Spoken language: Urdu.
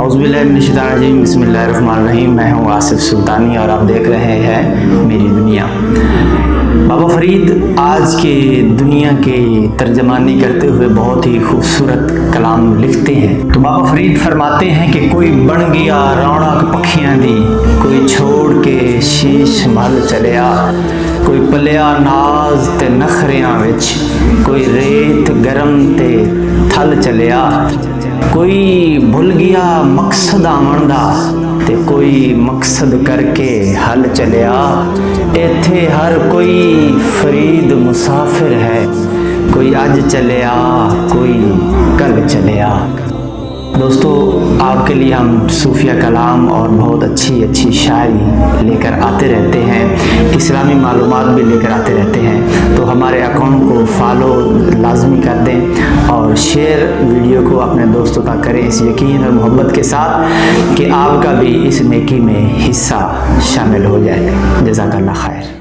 اعوذ باللہ من الشیطان الرجیم، بسم اللہ الرحمن الرحیم۔ میں ہوں آصف سلطانی اور آپ دیکھ رہے ہیں میری دنیا۔ بابا فرید آج کے دنیا کے ترجمانی کرتے ہوئے بہت ہی خوبصورت کلام لکھتے ہیں۔ تو بابا فرید فرماتے ہیں کہ کوئی بن گیا رونق پکھیاں دی، کوئی چھوڑ کے شیش محل چلیا، کوئی پلیا ناز تے نخریاں وچ، کوئی ریت گرم تے تھل چلیا، کوئی بھول گیا مقصد آمن دا تے کوئی مقصد کر کے حل چلیا، ایتھے ہر کوئی فرید مسافر ہے، کوئی اج چلیا کوئی کل چلیا۔ دوستو، آپ کے لیے ہم صوفیہ کلام اور بہت اچھی شاعری لے کر آتے رہتے ہیں، اسلامی معلومات بھی لے کر آتے رہتے ہیں، تو ہمارے اکاؤنٹ کو فالو لازمی کر دیں اور شیئر ویڈیو کو اپنے دوستوں تک کریں، اس یقین اور محبت کے ساتھ کہ آپ کا بھی اس نیکی میں حصہ شامل ہو جائے۔ جزاک اللہ خیر۔